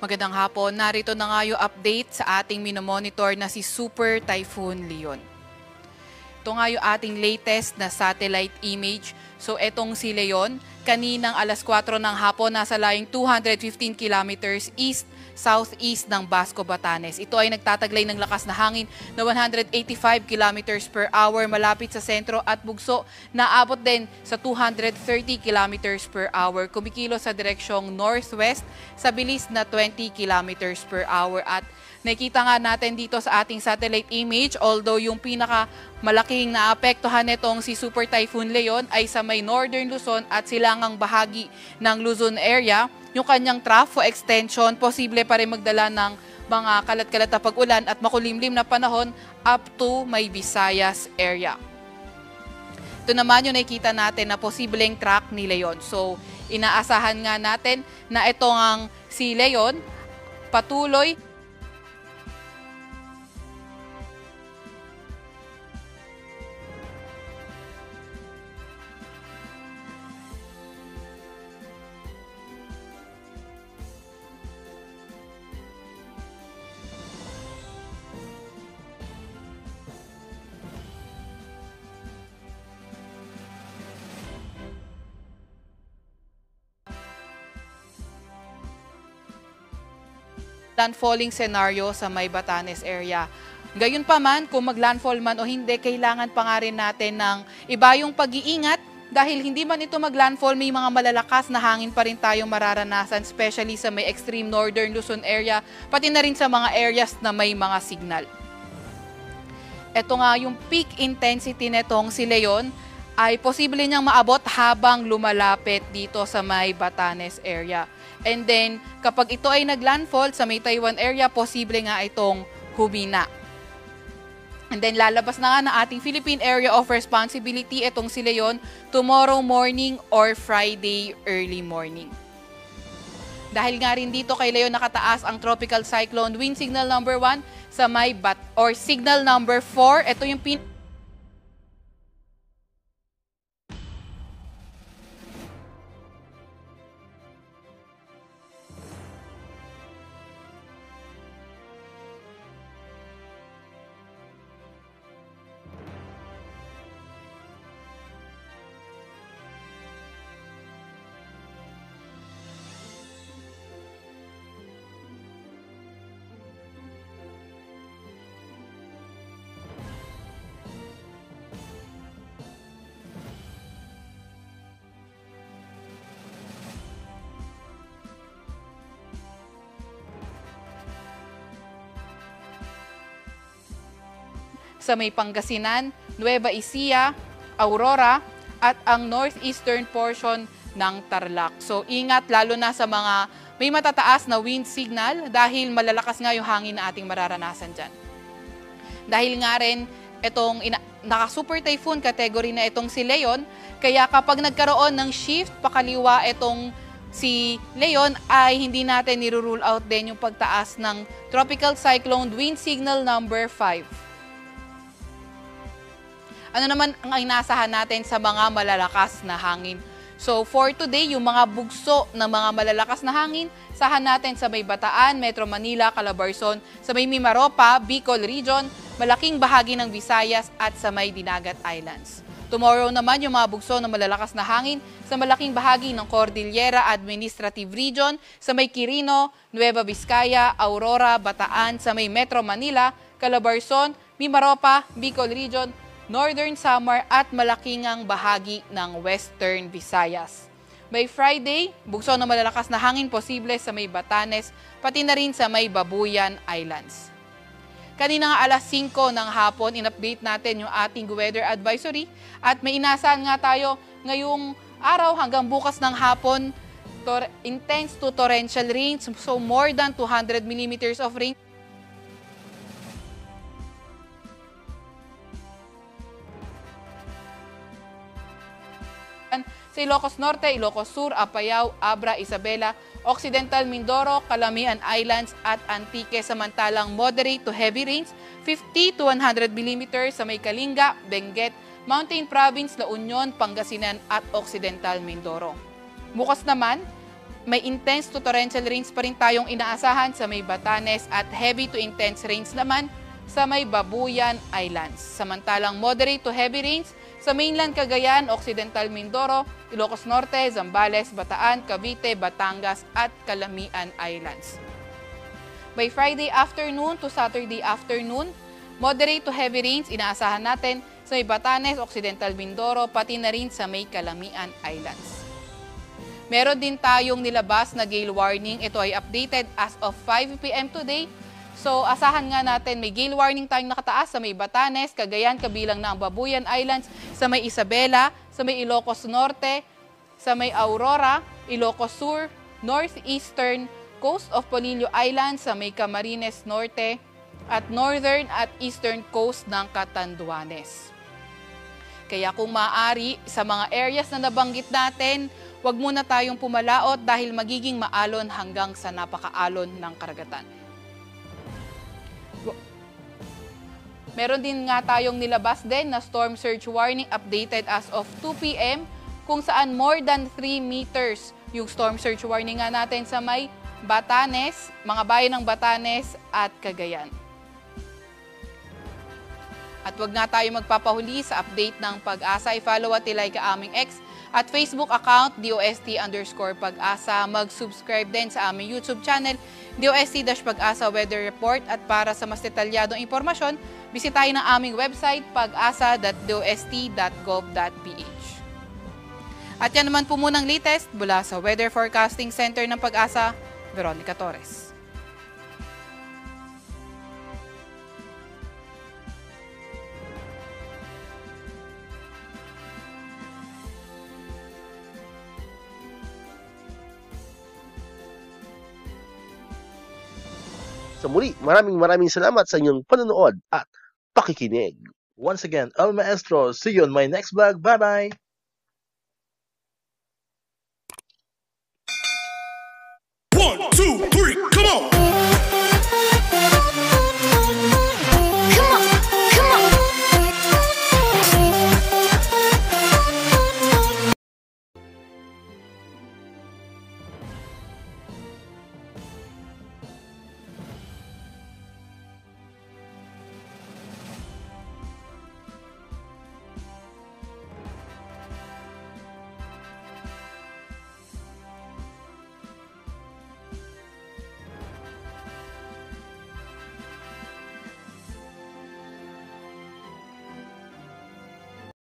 Magandang hapon. Narito na nga yung update sa ating minomonitor na si Super Typhoon Leon. Ito nga yung ating latest na satellite image. So etong si Leon, kaninang alas 4 ng hapon nasa layong 215 kilometers east-southeast ng Basco, Batanes. Ito ay nagtataglay ng lakas na hangin na 185 kilometers per hour malapit sa sentro at bugso na abot din sa 230 kilometers per hour. Kumikilos sa direksyong northwest sa bilis na 20 kilometers per hour at nakita nga natin dito sa ating satellite image, although yung pinakamalaking naapektuhan nitong si Super Typhoon Leon ay sa may northern Luzon at silangang bahagi ng Luzon area, yung kanyang trough extension posible pa rin magdala ng mga kalat-kalat na pag-ulan at makulimlim na panahon up to may Visayas area. Ito naman yung nakikita natin na posibleng track ni Leon. So, inaasahan nga natin na ito ang si Leon patuloy landfalling scenario sa may Batanes area. Gayunpaman, kung maglandfall man o hindi, kailangan pa nga rin natin ng iba yung pag-iingat dahil hindi man ito maglandfall, may mga malalakas na hangin pa rin tayong mararanasan, especially sa may extreme northern Luzon area, pati na rin sa mga areas na may mga signal. Ito nga yung peak intensity netong si Leon ay posible niyang maabot habang lumalapit dito sa may Batanes area. And then, kapag ito ay naglandfall sa may Taiwan area, posible nga itong humina. And then, lalabas na nga ng ating Philippine Area of Responsibility itong si Leon tomorrow morning or Friday early morning. Dahil nga rin dito kay Leon nakataas ang Tropical Cyclone Wind Signal number 1 sa may Signal number 4. Ito yung sa may Pangasinan, Nueva Ecija, Aurora, at ang northeastern portion ng Tarlac. So ingat lalo na sa mga may matataas na wind signal dahil malalakas nga yung hangin na ating mararanasan dyan. Dahil nga rin itong naka-super typhoon category na itong si Leon, kaya kapag nagkaroon ng shift pakaliwa itong si Leon ay hindi natin nirurule out din yung pagtaas ng Tropical Cyclone Wind Signal number 5. Ano naman ang inasahan natin sa mga malalakas na hangin? So for today, yung mga bugso ng mga malalakas na hangin, sahan natin sa may Bataan, Metro Manila, Calabarzon, sa may Mimaropa, Bicol Region, malaking bahagi ng Visayas at sa may Dinagat Islands. Tomorrow naman yung mga bugso ng malalakas na hangin sa malaking bahagi ng Cordillera Administrative Region, sa may Quirino, Nueva Vizcaya, Aurora, Bataan, sa may Metro Manila, Calabarzon, Mimaropa, Bicol Region, Northern Samar at malakingang bahagi ng Western Visayas. By Friday, bugso ng malalakas na hangin posible sa may Batanes, pati na rin sa may Babuyan Islands. Kanina nga alas 5 ng hapon, in-update natin yung ating weather advisory at may inasahan nga tayo ngayong araw hanggang bukas ng hapon, intense to torrential rains, so more than 200 millimeters of rain. Sa Ilocos Norte, Ilocos Sur, Apayao, Abra, Isabela, Occidental Mindoro, Calamian Islands at Antique, samantalang moderate to heavy rains 50 to 100 mm sa may Kalinga, Benguet, Mountain Province, La Union, Pangasinan at Occidental Mindoro. Bukas naman, may intense to torrential rains pa rin tayong inaasahan sa may Batanes at heavy to intense rains naman sa may Babuyan Islands. Samantalang moderate to heavy rains sa mainland Cagayan, Occidental Mindoro, Ilocos Norte, Zambales, Bataan, Cavite, Batangas at Calamian Islands. By Friday afternoon to Saturday afternoon, moderate to heavy rains inaasahan natin sa may Batanes, Occidental Mindoro, pati na rin sa may Calamian Islands. Meron din tayong nilabas na gale warning. Ito ay updated as of 5 p.m. today. So, asahan nga natin may gale warning tayong nakataas sa may Batanes, Cagayan, kabilang na ang Babuyan Islands, sa may Isabela, sa may Ilocos Norte, sa may Aurora, Ilocos Sur, Northeastern, Coast of Polillo Islands, sa may Camarines Norte, at Northern at Eastern Coast ng Catanduanes. Kaya kung maaari, sa mga areas na nabanggit natin, huwag muna tayong pumalaot dahil magiging maalon hanggang sa napakaalon ng karagatan. Meron din nga tayong nilabas din na storm surge warning updated as of 2 p.m. kung saan more than 3 meters yung storm surge warning nga natin sa may Batanes, mga bayan ng Batanes at Cagayan. At wag nga tayo magpapahuli sa update ng Pag-asa. I-follow at ilike aming X at Facebook account DOST_Pag-asa. Mag-subscribe din sa aming YouTube channel DOST-Pag-asa Weather Report. At para sa mas detalyadong impormasyon, bisitahin ang aming website pag-asa.dost.gov.ph. At yan naman po munang latest mula sa Weather Forecasting Center ng Pag-asa, Veronica Torres. Sa muli, maraming salamat sa inyong panonood at pakikinig. Once again, El Maestro, see you on my next vlog. Bye-bye! 1, 2, 3, come on!